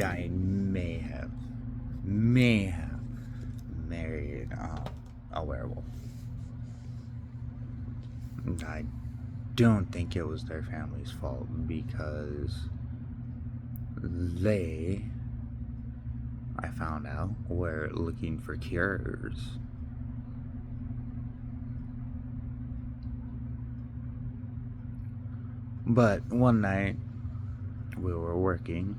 I may have married a werewolf. I don't think it was their family's fault because they, I found out, were looking for cures. But one night, we were working.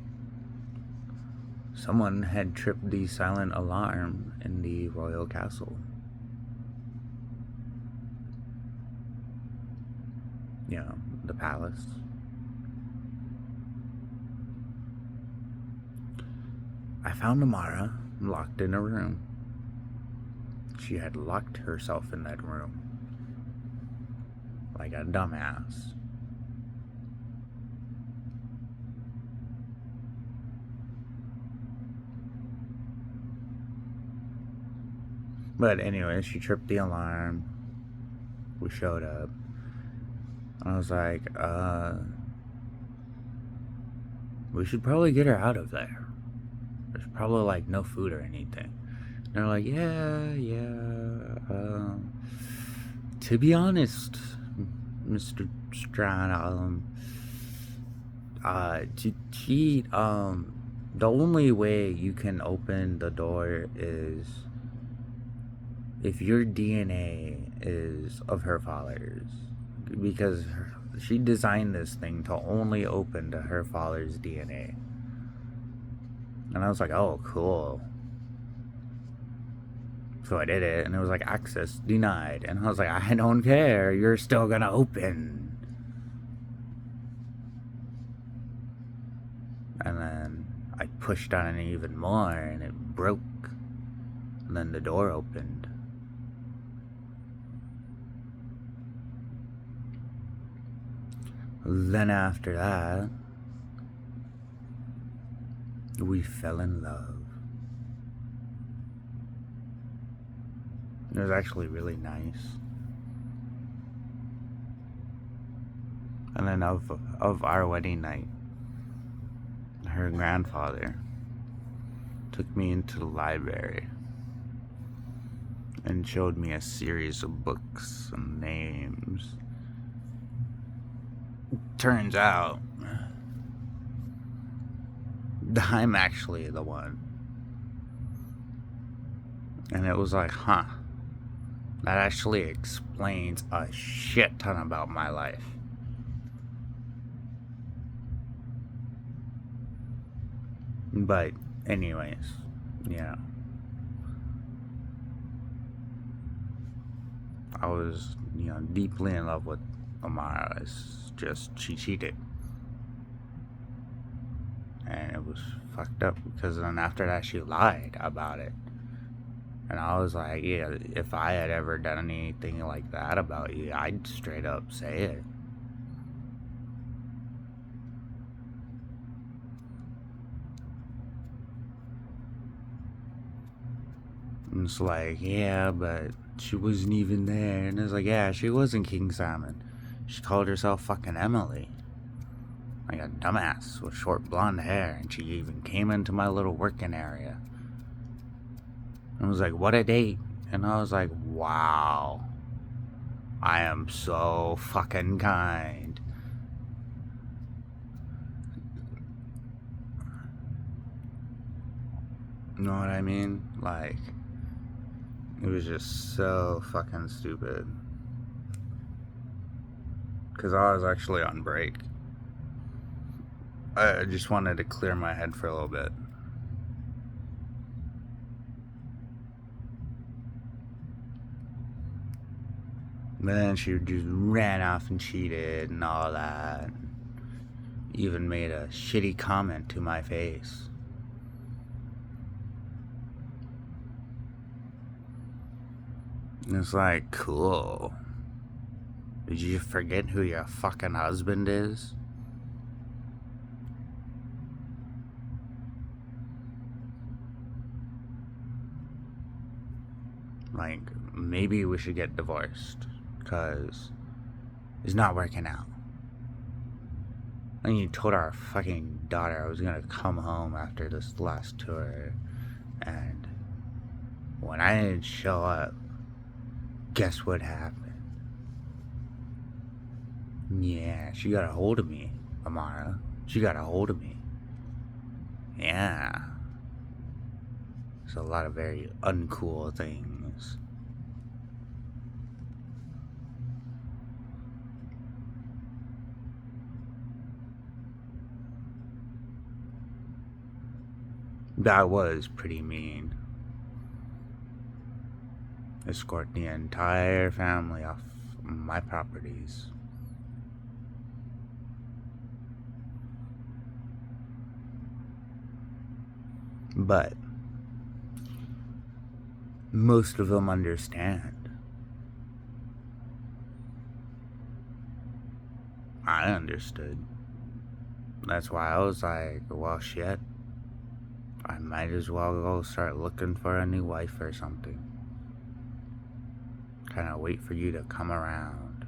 Someone had tripped the silent alarm in the royal castle. You know, the palace. I found Amara locked in a room. She had locked herself in that room. Like a dumbass. But anyway, she tripped the alarm. We showed up. I was like, we should probably get her out of there. There's probably like no food or anything. And they're like, to be honest, Mr. Strand, the only way you can open the door is if your DNA is of her father's, because she designed this thing to only open to her father's DNA. And I was like, oh, cool. So I did it, and it was like, access denied. And I was like, I don't care, you're still gonna open. And then I pushed on it even more, and it broke. And then the door opened. Then after that, we fell in love. It was actually really nice. And then of our wedding night, her grandfather took me into the library and showed me a series of books and names. Turns out I'm actually the one. And it was like, huh, that actually explains a shit ton about my life. But anyways, yeah. I was, deeply in love with Amara. It's just, she cheated. And it was fucked up because then after that she lied about it. And I was like, yeah, if I had ever done anything like that about you, I'd straight up say it. And it's like, yeah, but she wasn't even there. And it's like, yeah, she wasn't King Salmon. She called herself fucking Emily. Like a dumbass with short blonde hair. And she even came into my little working area. And I was like, what a date. And I was like, wow. I am so fucking kind. You know what I mean? Like, it was just so fucking stupid. Because I was actually on break. I just wanted to clear my head for a little bit. But then she just ran off and cheated and all that. Even made a shitty comment to my face. And it's like, cool. Did you forget who your fucking husband is? Like, maybe we should get divorced. Because it's not working out. And you told our fucking daughter I was gonna come home after this last tour. And when I didn't show up, guess what happened? Yeah, she got a hold of me, Amara. She got a hold of me. Yeah. It's a lot of very uncool things. That was pretty mean. Escort the entire family off my properties. But most of them understand. I understood. That's why I was like, well, shit. I might as well go start looking for a new wife or something. Kinda wait for you to come around.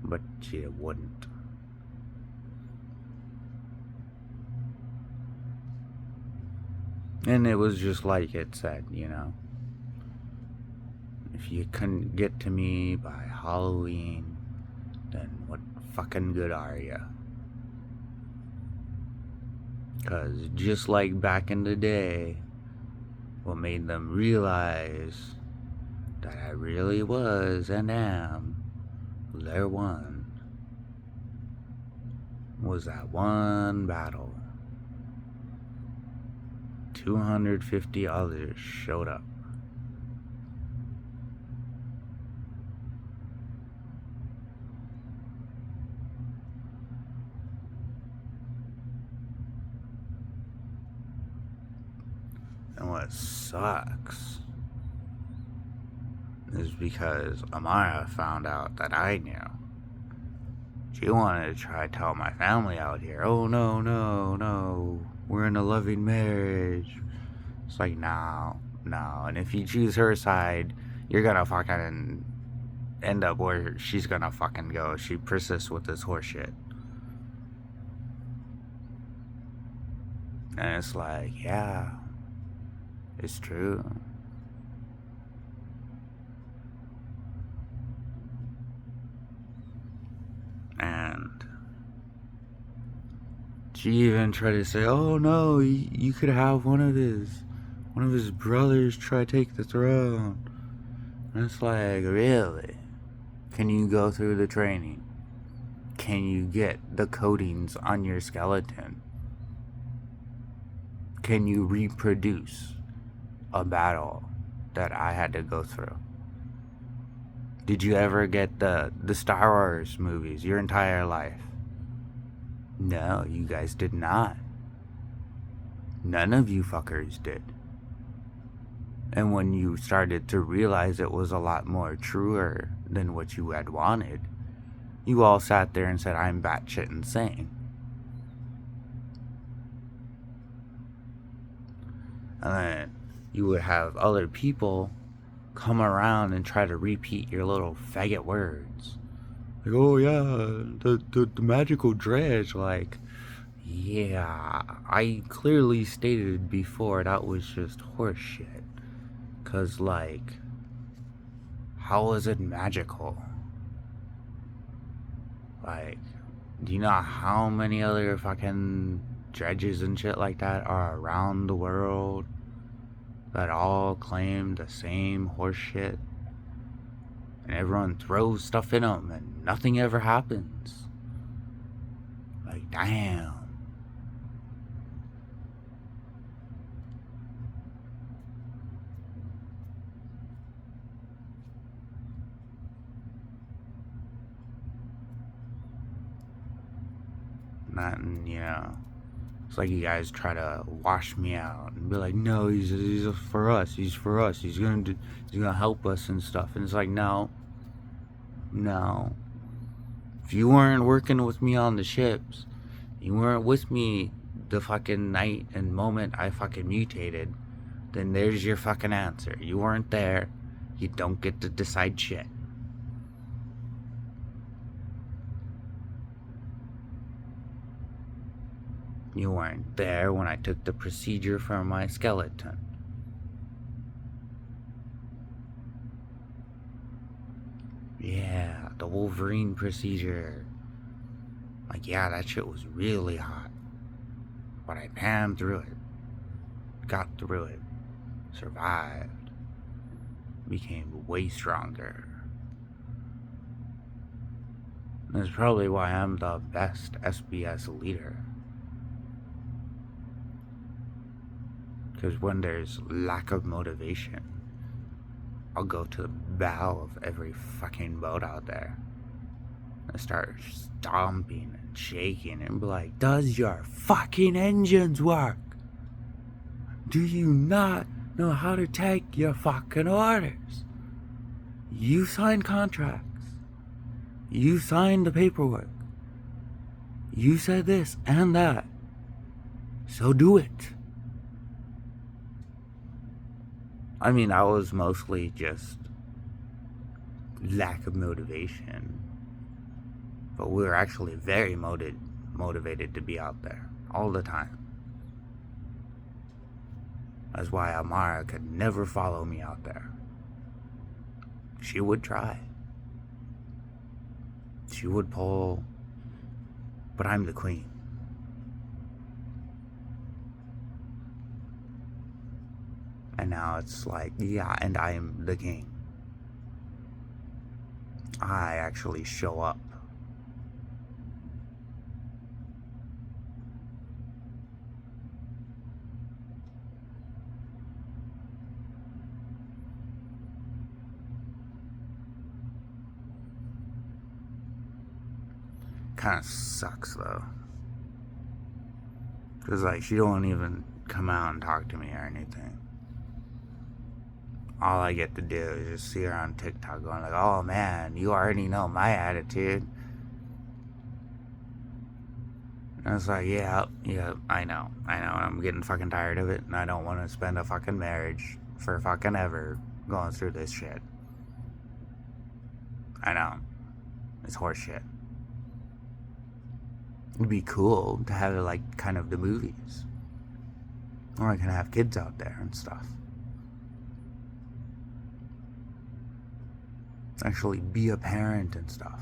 But you wouldn't. And it was just like it said, you know. If you couldn't get to me by Halloween, then what fucking good are you? 'Cause just like back in the day, what made them realize that I really was and am their one was that one battle. 250 others showed up. And what sucks is because Amara found out that I knew. She wanted to try to tell my family out here, oh no, no, no, we're in a loving marriage. It's like, no, no. And if you choose her side, you're gonna fucking end up where she's gonna fucking go. She persists with this horseshit. And it's like, yeah, it's true. And she even tried to say, oh no, you could have one of his brothers try to take the throne. And it's like, really? Can you go through the training? Can you get the coatings on your skeleton? Can you reproduce a battle that I had to go through? Did you ever get the Star Wars movies your entire life? No, you guys did not. None of you fuckers did. And when you started to realize it was a lot more truer than what you had wanted, you all sat there and said, I'm batshit insane. And then you would have other people come around and try to repeat your little faggot words. Like, oh yeah, the magical dredge, like, yeah, I clearly stated before that was just horseshit. 'Cause, like, how is it magical? Like, do you know how many other fucking dredges and shit like that are around the world that all claim the same horseshit? And everyone throws stuff in them and nothing ever happens. Like, damn. Nothing, you know. It's like you guys try to wash me out and be like, no, he's for us. He's for us. He's gonna help us and stuff. And it's like, no. If you weren't working with me on the ships, you weren't with me the fucking night and moment I fucking mutated, then there's your fucking answer. You weren't there. You don't get to decide shit. You weren't there when I took the procedure for my skeleton. Yeah, the Wolverine procedure. Like, yeah, that shit was really hot. But I panned through it. Got through it. Survived. Became way stronger. That's probably why I'm the best SBS leader. Because when there's lack of motivation, I'll go to the bow of every fucking boat out there and start stomping and shaking and be like, does your fucking engines work? Do you not know how to take your fucking orders? You signed contracts. You signed the paperwork. You said this and that. So do it. I mean, I was mostly just lack of motivation. But we were actually very motivated to be out there all the time. That's why Amara could never follow me out there. She would try. She would pull. But I'm the queen. And now it's like, yeah, and I'm the king. I actually show up. Kind of sucks though. Because like, she don't even come out and talk to me or anything. All I get to do is just see her on TikTok going like, oh man, you already know my attitude. And it's like, yeah, I know. And I'm getting fucking tired of it, and I don't want to spend a fucking marriage for fucking ever going through this shit. I know. It's horseshit. It'd be cool to have it like kind of the movies. Or I can have kids out there and stuff. Actually be a parent and stuff.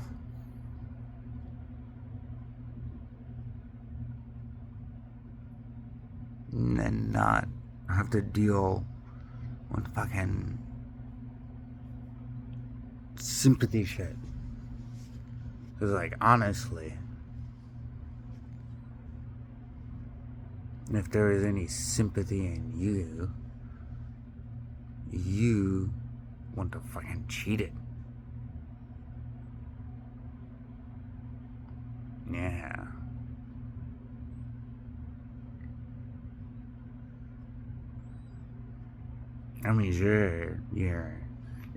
And then not have to deal with fucking sympathy shit. Because like, honestly, if there is any sympathy in you, you want to fucking cheat it. Yeah. I mean, sure, you're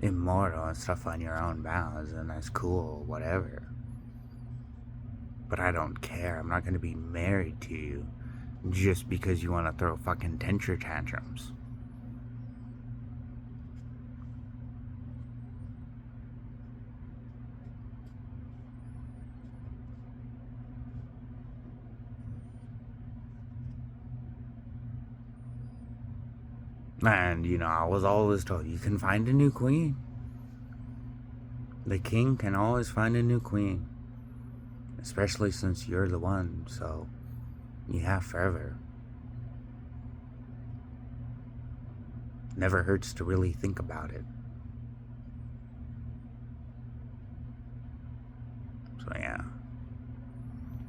immortal and stuff on your own bounds, and that's cool, whatever. But I don't care. I'm not going to be married to you just because you want to throw fucking temper tantrums. And, you know, I was always told, you can find a new queen. The king can always find a new queen. Especially since you're the one, so you have forever. Never hurts to really think about it. So, yeah.